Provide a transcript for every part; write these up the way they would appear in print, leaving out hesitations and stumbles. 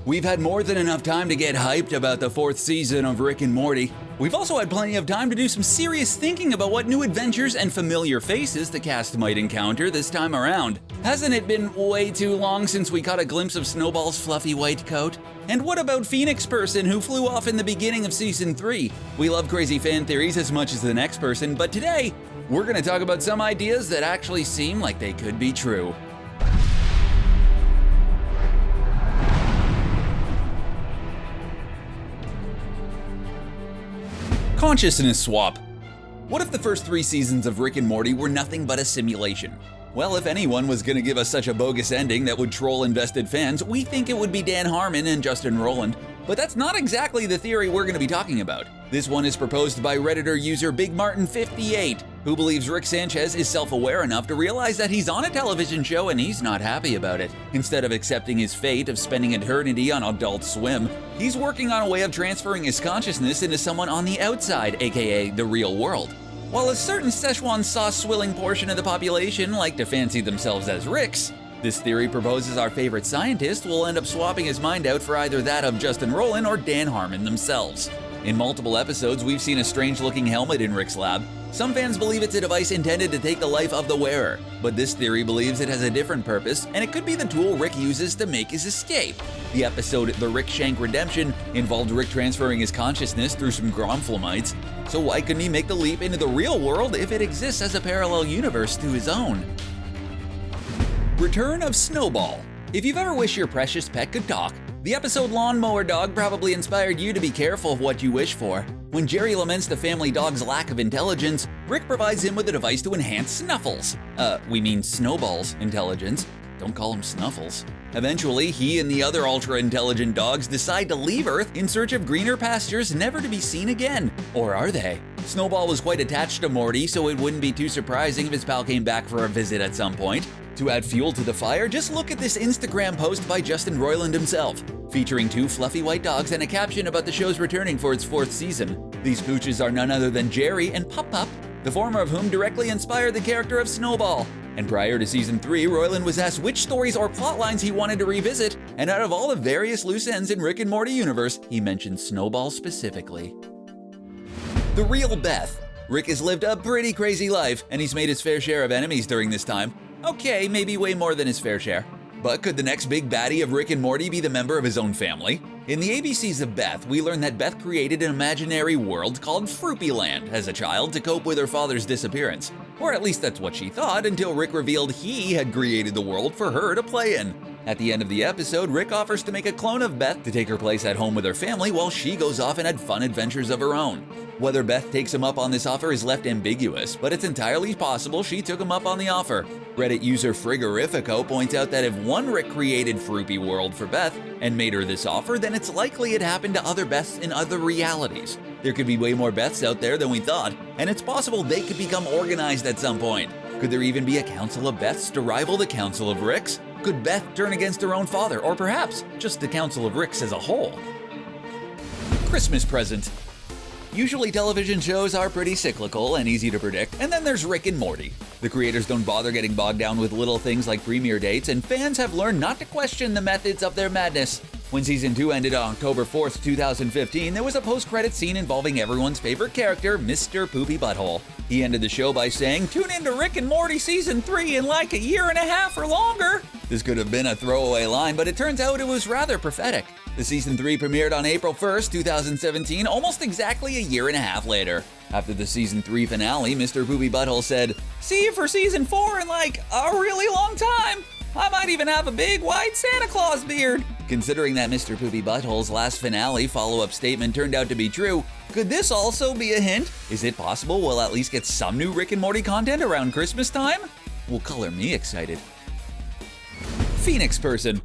We've had more than enough time to get hyped about the 4th season of Rick and Morty. We've also had plenty of time to do some serious thinking about what new adventures and familiar faces the cast might encounter this time around. Hasn't it been way too long since we caught a glimpse of Snowball's fluffy white coat? And what about Phoenixperson, who flew off in the beginning of Season 3? We love crazy fan theories as much as the next person, but today, we're going to talk about some ideas that actually seem like they could be true. Consciousness swap. What if the first 3 seasons of Rick and Morty were nothing but a simulation? Well, if anyone was going to give us such a bogus ending that would troll invested fans, we think it would be Dan Harmon and Justin Roiland. But that's not exactly the theory we're going to be talking about. This one is proposed by Redditor user BigMartin58, who believes Rick Sanchez is self-aware enough to realize that he's on a television show and he's not happy about it. Instead of accepting his fate of spending eternity on Adult Swim, he's working on a way of transferring his consciousness into someone on the outside, aka the real world. While a certain Szechuan sauce-swilling portion of the population like to fancy themselves as Ricks, this theory proposes our favorite scientist will end up swapping his mind out for either that of Justin Roiland or Dan Harmon themselves. In multiple episodes, we've seen a strange-looking helmet in Rick's lab. Some fans believe it's a device intended to take the life of the wearer, but this theory believes it has a different purpose, and it could be the tool Rick uses to make his escape. The episode The Rick Shank Redemption involved Rick transferring his consciousness through some Gromflamites, so why couldn't he make the leap into the real world if it exists as a parallel universe to his own? Return of Snowball. If you've ever wished your precious pet could talk, the episode Lawnmower Dog probably inspired you to be careful of what you wish for. When Jerry laments the family dog's lack of intelligence, Rick provides him with a device to enhance Snuffles. We mean Snowball's intelligence. Don't call him Snuffles. Eventually, he and the other ultra-intelligent dogs decide to leave Earth in search of greener pastures never to be seen again. Or are they? Snowball was quite attached to Morty, so it wouldn't be too surprising if his pal came back for a visit at some point. To add fuel to the fire, just look at this Instagram post by Justin Roiland himself, featuring 2 fluffy white dogs and a caption about the show's returning for its 4th season. These pooches are none other than Jerry and Pup Pup, the former of whom directly inspired the character of Snowball. And prior to Season 3, Roiland was asked which stories or plotlines he wanted to revisit, and out of all the various loose ends in Rick and Morty universe, he mentioned Snowball specifically. The real Beth. Rick has lived a pretty crazy life, and he's made his fair share of enemies during this time. Okay, maybe way more than his fair share. But could the next big baddie of Rick and Morty be the member of his own family? In the ABCs of Beth, we learn that Beth created an imaginary world called Fruipyland as a child to cope with her father's disappearance. Or at least that's what she thought until Rick revealed he had created the world for her to play in. At the end of the episode, Rick offers to make a clone of Beth to take her place at home with her family while she goes off and had fun adventures of her own. Whether Beth takes him up on this offer is left ambiguous, but it's entirely possible she took him up on the offer. Reddit user Frigorifico points out that if one Rick created Fruipy World for Beth and made her this offer, then it's likely it happened to other Beths in other realities. There could be way more Beths out there than we thought, and it's possible they could become organized at some point. Could there even be a Council of Beths to rival the Council of Ricks? Could Beth turn against her own father, or perhaps just the Council of Ricks as a whole? Christmas present. Usually television shows are pretty cyclical and easy to predict, and then there's Rick and Morty. The creators don't bother getting bogged down with little things like premiere dates, and fans have learned not to question the methods of their madness. When Season 2 ended on October 4th, 2015, there was a post-credit scene involving everyone's favorite character, Mr. Poopy Butthole. He ended the show by saying, "Tune in to Rick and Morty Season 3 in like a year and a half or longer." This could have been a throwaway line, but it turns out it was rather prophetic. The Season 3 premiered on April 1st, 2017, almost exactly a year and a half later. After the Season 3 finale, Mr. Poopy Butthole said, "See you for Season 4 in like a really long time. I might even have a big white Santa Claus beard." Considering that Mr. Poopy Butthole's last finale follow-up statement turned out to be true, could this also be a hint? Is it possible we'll at least get some new Rick and Morty content around Christmas time? Will color me excited. Phoenixperson.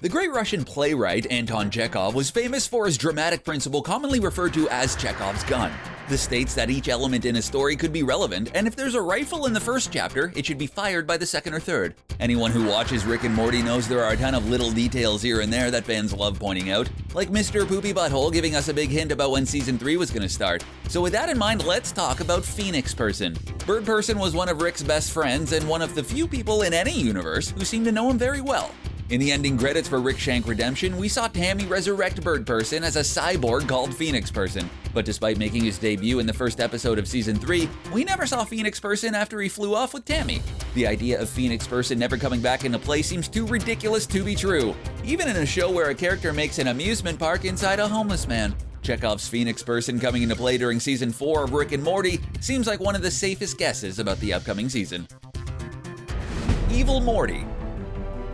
The great Russian playwright Anton Chekhov was famous for his dramatic principle commonly referred to as Chekhov's gun. This states that each element in a story could be relevant, and if there's a rifle in the first chapter, it should be fired by the second or third. Anyone who watches Rick and Morty knows there are a ton of little details here and there that fans love pointing out, like Mr. Poopy Butthole giving us a big hint about when Season 3 was going to start. So with that in mind, let's talk about Phoenixperson. Birdperson was one of Rick's best friends and one of the few people in any universe who seemed to know him very well. In the ending credits for Rick Shank Redemption, we saw Tammy resurrect Birdperson as a cyborg called Phoenixperson. But despite making his debut in the first episode of Season 3, we never saw Phoenixperson after he flew off with Tammy. The idea of Phoenixperson never coming back into play seems too ridiculous to be true, even in a show where a character makes an amusement park inside a homeless man. Chekhov's Phoenixperson coming into play during Season 4 of Rick and Morty seems like one of the safest guesses about the upcoming season. Evil Morty.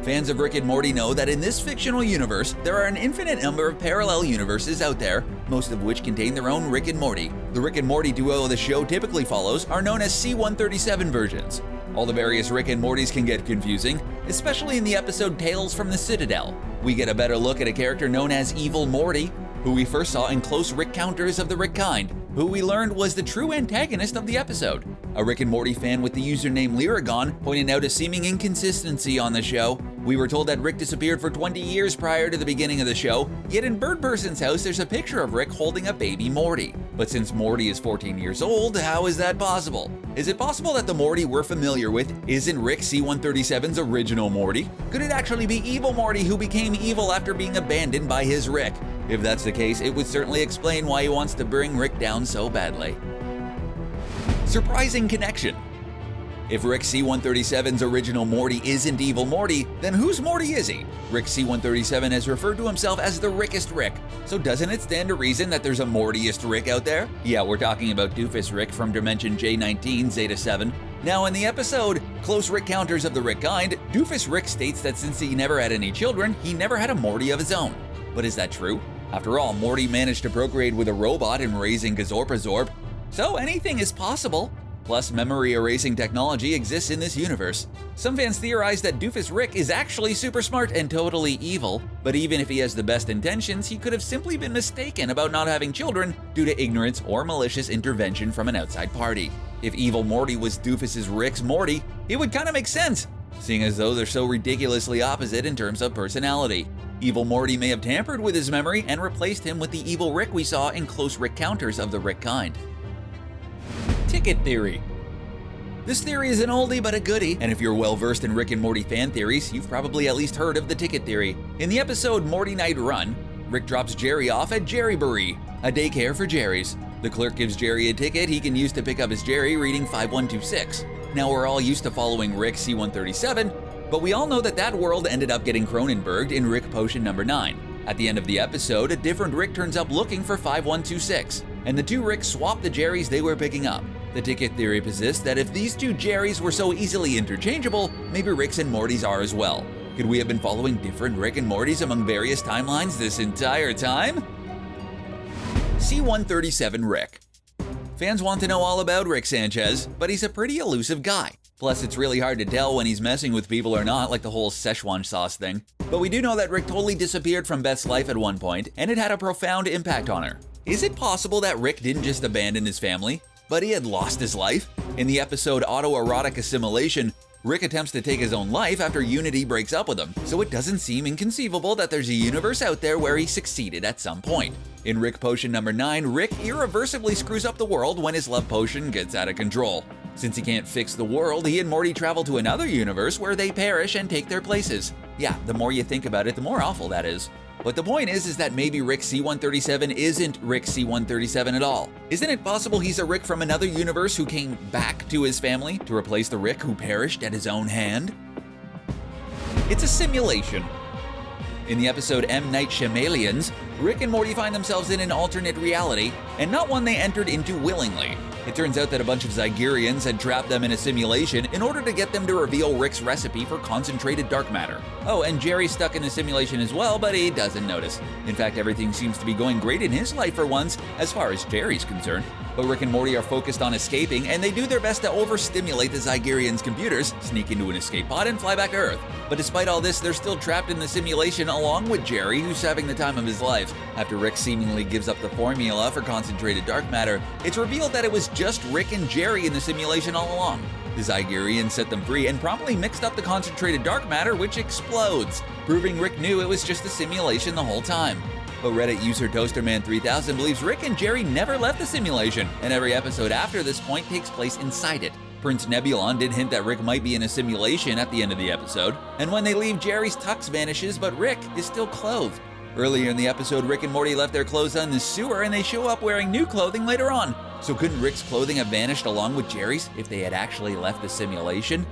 Fans of Rick and Morty know that in this fictional universe, there are an infinite number of parallel universes out there, most of which contain their own Rick and Morty. The Rick and Morty duo the show typically follows are known as C-137 versions. All the various Rick and Mortys can get confusing, especially in the episode Tales from the Citadel. We get a better look at a character known as Evil Morty, who we first saw in Close Rick Counters of the Rick Kind, who we learned was the true antagonist of the episode. A Rick and Morty fan with the username Lyragon pointed out a seeming inconsistency on the show. We were told that Rick disappeared for 20 years prior to the beginning of the show, yet in Birdperson's house there's a picture of Rick holding a baby Morty. But since Morty is 14 years old, how is that possible? Is it possible that the Morty we're familiar with isn't Rick C-137's original Morty? Could it actually be Evil Morty who became evil after being abandoned by his Rick? If that's the case, it would certainly explain why he wants to bring Rick down so badly. Surprising connection. If Rick C-137's original Morty isn't Evil Morty, then whose Morty is he? Rick C-137 has referred to himself as the Rickest Rick, so doesn't it stand to reason that there's a Mortiest Rick out there? Yeah, we're talking about Doofus Rick from Dimension J19 Zeta 7. Now in the episode, Close Rick Counters of the Rick Kind, Doofus Rick states that since he never had any children, he never had a Morty of his own. But is that true? After all, Morty managed to procreate with a robot in raising Gazorpazorb, so anything is possible. Plus, memory erasing technology exists in this universe. Some fans theorize that Doofus Rick is actually super smart and totally evil, but even if he has the best intentions, he could have simply been mistaken about not having children due to ignorance or malicious intervention from an outside party. If Evil Morty was Doofus's Rick's Morty, it would kind of make sense, seeing as though they're so ridiculously opposite in terms of personality. Evil Morty may have tampered with his memory and replaced him with the evil Rick we saw in Close Rick Counters of the Rick Kind. Ticket theory. This theory is an oldie but a goodie, and if you're well versed in Rick and Morty fan theories, you've probably at least heard of the ticket theory. In the episode Morty Night Run, Rick drops Jerry off at Jerrybury, a daycare for Jerrys. The clerk gives Jerry a ticket he can use to pick up his Jerry reading 5126. Now we're all used to following Rick C-137, but we all know that that world ended up getting Cronenberged in Rick Potion number 9. At the end of the episode, a different Rick turns up looking for 5126, and the two Ricks swap the Jerrys they were picking up. The ticket theory persists that if these two Jerrys were so easily interchangeable, maybe Ricks and Mortys are as well. Could we have been following different Rick and Mortys among various timelines this entire time? C-137 Rick. Fans want to know all about Rick Sanchez, but he's a pretty elusive guy. Plus, it's really hard to tell when he's messing with people or not, like the whole Szechuan sauce thing. But we do know that Rick totally disappeared from Beth's life at one point, and it had a profound impact on her. Is it possible that Rick didn't just abandon his family, but he had lost his life? In the episode Autoerotic Assimilation, Rick attempts to take his own life after Unity breaks up with him, so it doesn't seem inconceivable that there's a universe out there where he succeeded at some point. In Rick Potion number 9, Rick irreversibly screws up the world when his love potion gets out of control. Since he can't fix the world, he and Morty travel to another universe where they perish and take their places. Yeah, the more you think about it, the more awful that is. But the point is that maybe Rick C-137 isn't Rick C-137 at all. Isn't it possible he's a Rick from another universe who came back to his family to replace the Rick who perished at his own hand? It's a simulation. In the episode M. Night Shyamalan's, Rick and Morty find themselves in an alternate reality, and not one they entered into willingly. It turns out that a bunch of Zygerians had trapped them in a simulation in order to get them to reveal Rick's recipe for concentrated dark matter. Oh, and Jerry's stuck in the simulation as well, but he doesn't notice. In fact, everything seems to be going great in his life for once, as far as Jerry's concerned. But Rick and Morty are focused on escaping, and they do their best to overstimulate the Zygerians' computers, sneak into an escape pod, and fly back to Earth. But despite all this, they're still trapped in the simulation along with Jerry, who's having the time of his life. After Rick seemingly gives up the formula for concentrated dark matter, it's revealed that it was just Rick and Jerry in the simulation all along. The Zygerians set them free and promptly mixed up the concentrated dark matter, which explodes, proving Rick knew it was just a simulation the whole time. But Reddit user Toasterman3000 believes Rick and Jerry never left the simulation, and every episode after this point takes place inside it. Prince Nebulon did hint that Rick might be in a simulation at the end of the episode, and when they leave, Jerry's tux vanishes, but Rick is still clothed. Earlier in the episode, Rick and Morty left their clothes on the sewer, and they show up wearing new clothing later on. So couldn't Rick's clothing have vanished along with Jerry's if they had actually left the simulation?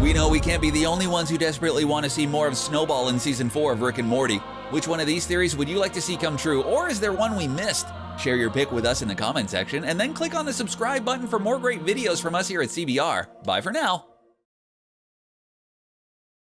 We know we can't be the only ones who desperately want to see more of Snowball in Season 4 of Rick and Morty. Which one of these theories would you like to see come true, or is there one we missed? Share your pick with us in the comment section, and then click on the subscribe button for more great videos from us here at CBR. Bye for now.